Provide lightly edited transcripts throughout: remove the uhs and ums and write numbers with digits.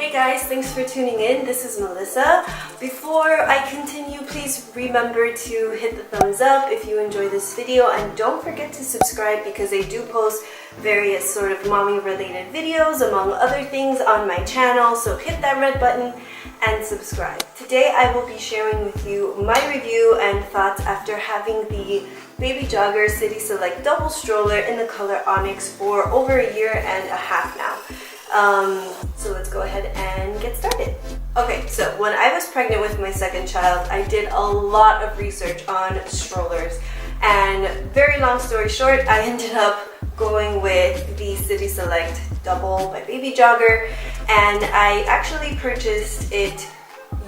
Hey guys, thanks for tuning in. This is Melissa. Before I continue, please remember to hit the thumbs up if you enjoy this video, and don't forget to subscribe because I do post various sort of mommy related videos among other things on my channel, so hit that red button and subscribe. Today I will be sharing with you my review and thoughts after having the Baby Jogger City Select Double Stroller in the color Onyx for over a year and a half now. So let's go ahead and get started. Okay, so when I was pregnant with my second child, I did a lot of research on strollers, and very long story short, I ended up going with the City Select Double by Baby Jogger, and I actually purchased it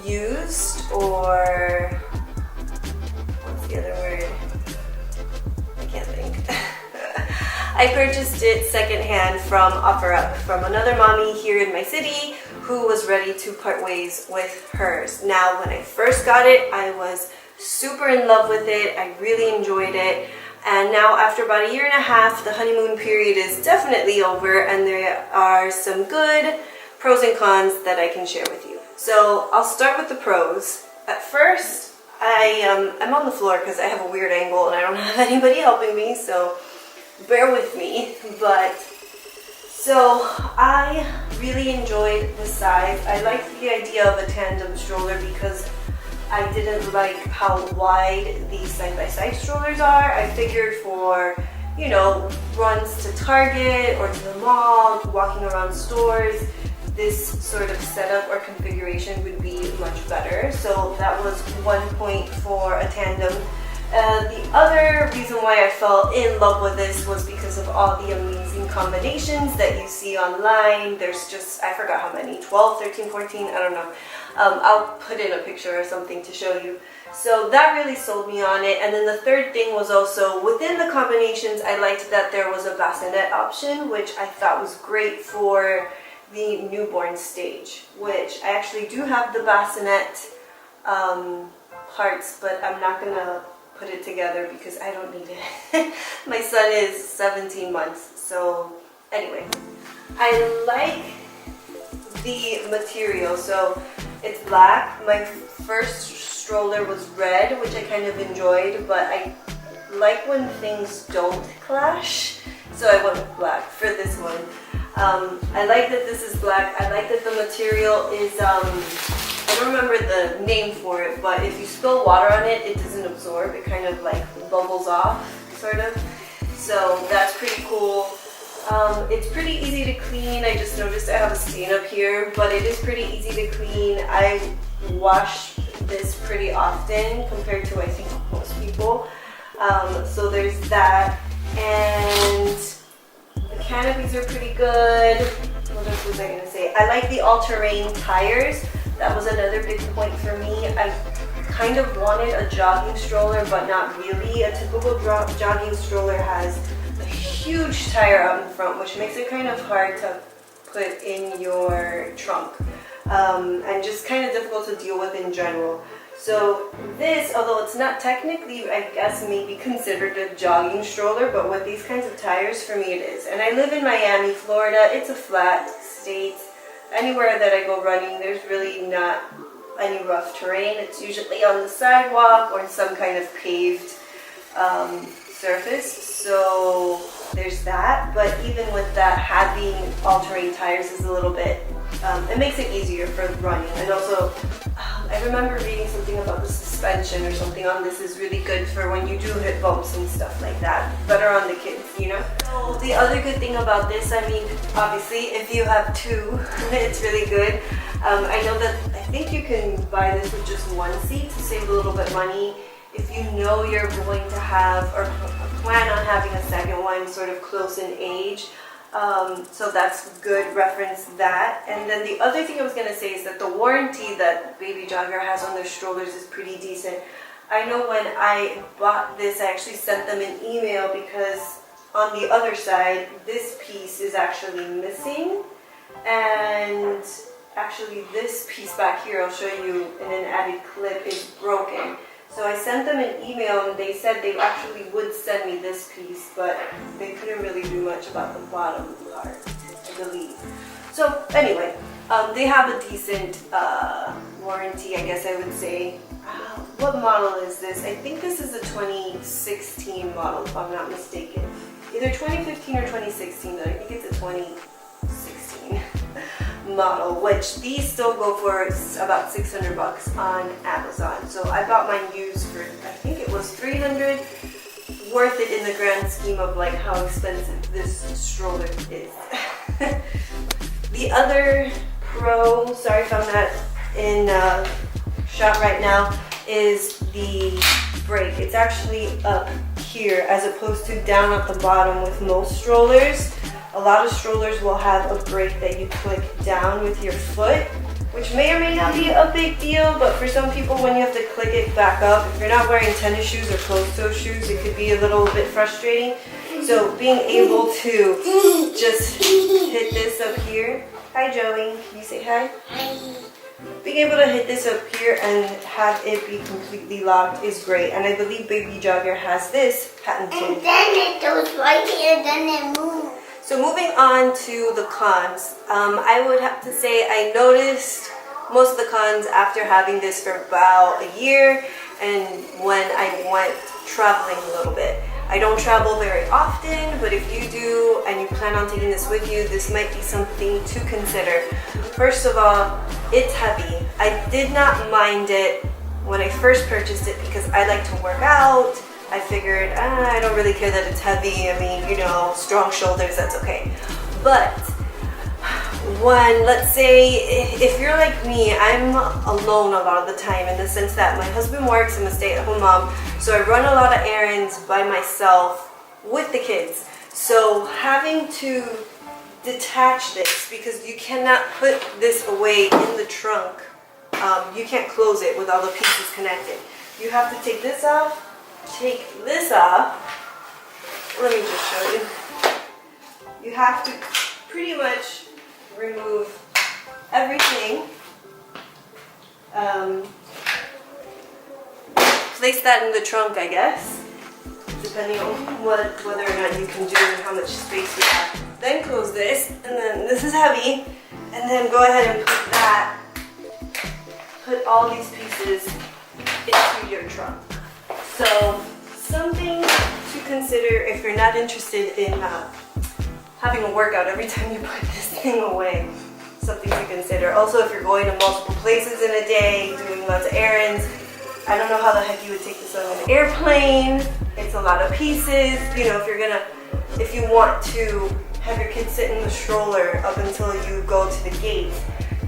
used, or what's the other word? I can't think. I purchased it secondhand from OfferUp from another mommy here in my city who was ready to part ways with hers. Now, when I first got it, I was super in love with it. I really enjoyed it. And now after about a year and a half, the honeymoon period is definitely over, and there are some good pros and cons that I can share with you. So I'll start with the pros. At first, I'm on the floor because I have a weird angle and I don't have anybody helping me, so bear with me. But so I really enjoyed the size. I liked the idea of a tandem stroller because I didn't like how wide these side-by-side strollers are. I figured for, you know, runs to Target or to the mall, walking around stores, this sort of setup or configuration would be much better. So that was one point for a tandem. The other reason why I fell in love with this was because of all the amazing combinations that you see online. There's just, I forgot how many, 12, 13, 14, I don't know. I'll put in a picture or something to show you. So that really sold me on it. And then the third thing was also within the combinations, I liked that there was a bassinet option, which I thought was great for the newborn stage, which I actually do have the bassinet parts, but I'm not gonna put it together because I don't need it. My son is 17 months, so anyway. I like the material, so it's black. My first stroller was red, which I kind of enjoyed, but I like when things don't clash, so I went with black for this one. I like that this is black. I like that the material is, I don't remember the name for it, but if you spill water on it, it doesn't absorb. It kind of like bubbles off, sort of. So that's pretty cool. It's pretty easy to clean. I just noticed I have a stain up here, but it is pretty easy to clean. I wash this pretty often compared to, I think, most people. So there's that. And the canopies are pretty good. What else was I going to say? I like the all-terrain tires. That was another big point for me. I kind of wanted a jogging stroller, but not really. A typical jogging stroller has a huge tire out in front, which makes it kind of hard to put in your trunk, and just kind of difficult to deal with in general. So this, although it's not technically, I guess, maybe considered a jogging stroller, but with these kinds of tires, for me it is. And I live in Miami, Florida. It's a flat state. Anywhere that I go running, there's really not any rough terrain. It's usually on the sidewalk or some kind of paved surface. So there's that. But even with that, having all-terrain tires is a little bit, it makes it easier for running. And also, I remember reading something about the suspension or something on this is really good for when you do hit bumps and stuff like that. Better on the kids, you know? So the other good thing about this, I mean, obviously, if you have two, it's really good. I know that I think you can buy this with just one seat to save a little bit money. If you know you're going to have, or plan on having a second one sort of close in age, so that's good, reference that. And then the other thing I was going to say is that the warranty that Baby Jogger has on their strollers is pretty decent. I know when I bought this, I actually sent them an email because on the other side, this piece is actually missing. And actually this piece back here, I'll show you in an added clip, is broken. So I sent them an email and they said they actually would send me this piece, but they couldn't really do much about the bottom part, I believe. So anyway, They have a decent warranty, I guess I would say. What model is this? I think this is a 2016 model, if I'm not mistaken. Either 2015 or 2016, but I think it's a 2016 model, which these still go for about 600 bucks on Amazon. So I bought mine used for, I think it was 300. Worth it in the grand scheme of like how expensive this stroller is. The other pro, sorry if I'm not in shot right now, is the brake. It's actually up here as opposed to down at the bottom with most strollers. A lot of strollers will have a brake that you click down with your foot, which may or may not be a big deal, but for some people when you have to click it back up, if you're not wearing tennis shoes or closed-toe shoes, it could be a little bit frustrating. So being able to just hit this up here. Hi Joey, can you say hi? Hi. Being able to hit this up here and have it be completely locked is great. And I believe Baby Jogger has this patented. And then it goes right here, then it moves. So moving on to the cons, I would have to say I noticed most of the cons after having this for about a year and when I went traveling a little bit. I don't travel very often, but if you do and you plan on taking this with you, this might be something to consider. First of all, it's heavy. I did not mind it when I first purchased it because I like to work out. I figured, I don't really care that it's heavy. I mean, you know, strong shoulders, that's okay. But when, let's say, if you're like me, I'm alone a lot of the time in the sense that my husband works, I'm a stay-at-home mom, so I run a lot of errands by myself with the kids. So having to detach this, because you cannot put this away in the trunk, you can't close it with all the pieces connected. You have to take this off, take this off. Let me just show you. You have to pretty much remove everything. Place that in the trunk, I guess, depending on whether or not you can do and how much space you have. Then close this, and then this is heavy, and then go ahead and put all these pieces into your trunk. So something to consider if you're not interested in having a workout every time you put this thing away. Something to consider. Also, if you're going to multiple places in a day, doing lots of errands, I don't know how the heck you would take this on an airplane. It's a lot of pieces. You know, if you want to have your kids sit in the stroller up until you go to the gate,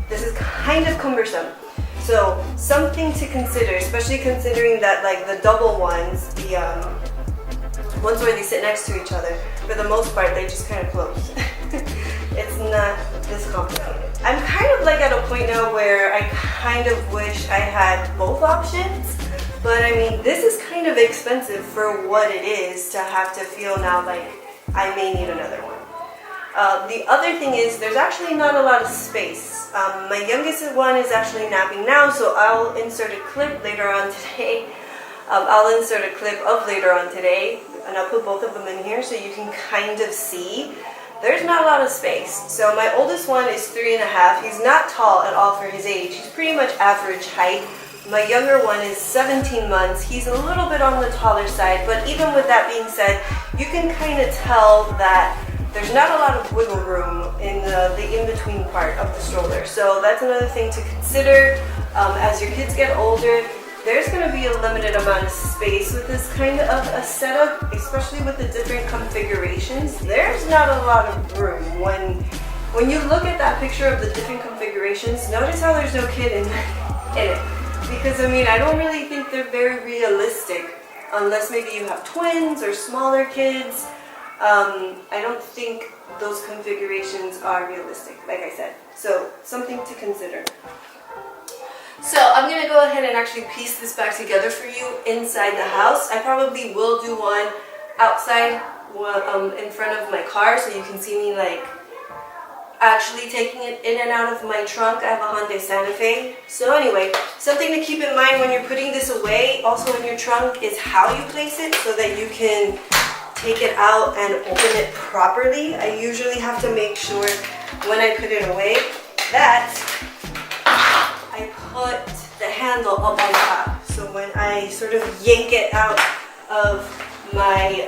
this is kind of cumbersome. So something to consider, especially considering that like the double ones, the ones where they sit next to each other, for the most part, they just kind of close. It's not this complicated. I'm kind of like at a point now where I kind of wish I had both options, but I mean, this is kind of expensive for what it is to have to feel now like I may need another one. The other thing is there's actually not a lot of space. My youngest one is actually napping now, so I'll insert a clip later on today. I'll insert a clip of later on today, and I'll put both of them in here so you can kind of see. There's not a lot of space. So my oldest one is 3.5. He's not tall at all for his age. He's pretty much average height. My younger one is 17 months. He's a little bit on the taller side, but even with that being said, you can kind of tell that there's not a lot of wiggle room in the in-between part of the stroller. So that's another thing to consider. As your kids get older, there's going to be a limited amount of space with this kind of a setup, especially with the different configurations. There's not a lot of room. When you look at that picture of the different configurations, notice how there's no kid in it. Because I mean, I don't really think they're very realistic unless maybe you have twins or smaller kids. I don't think those configurations are realistic, like I said. So something to consider. So I'm going to go ahead and actually piece this back together for you inside the house. I probably will do one outside in front of my car so you can see me like actually taking it in and out of my trunk. I have a Hyundai Santa Fe. So anyway, something to keep in mind when you're putting this away, also in your trunk, is how you place it so that you can take it out and open it properly. I usually have to make sure when I put it away that, I put the handle up on top. So when I sort of yank it out of my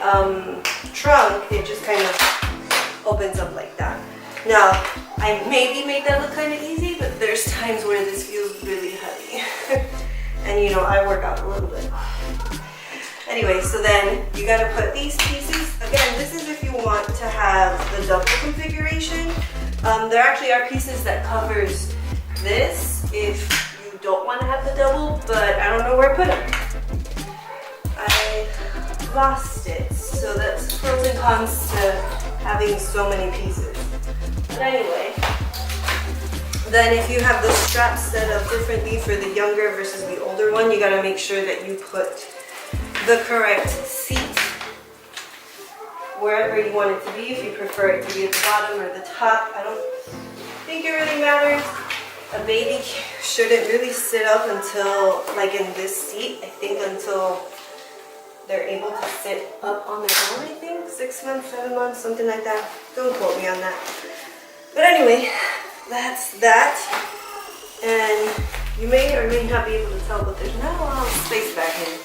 trunk, it just kind of opens up like that. Now, I maybe made that look kind of easy, but there's times where this feels really heavy. And you know, I work out a little bit. Anyway, so then you gotta put these pieces, again, this is if you want to have the double configuration. There actually are pieces that covers this if you don't want to have the double, but I don't know where I put them. I lost it, so that's pros and cons to having so many pieces. But anyway, then if you have the straps set up differently for the younger versus the older one, you gotta make sure that you put the correct seat wherever you want it to be. If you prefer it to be at the bottom or the top, I don't think it really matters. A baby shouldn't really sit up until, like in this seat, I think until they're able to sit up on their own, I think. 6 months, 7 months, something like that. Don't quote me on that. But anyway, that's that. And you may or may not be able to tell, but there's not a lot of space back here.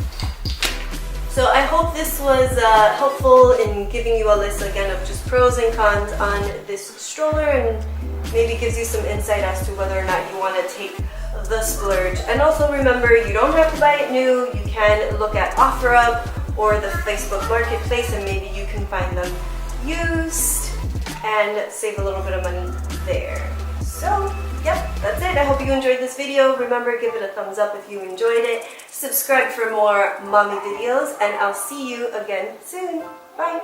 So I hope this was helpful in giving you a list again of just pros and cons on this stroller, and maybe gives you some insight as to whether or not you want to take the splurge. And also remember, you don't have to buy it new. You can look at OfferUp or the Facebook Marketplace, and maybe you can find them used and save a little bit of money there. So, yep, that's it. I hope you enjoyed this video. Remember, give it a thumbs up if you enjoyed it. Subscribe for more mommy videos, and I'll see you again soon. Bye.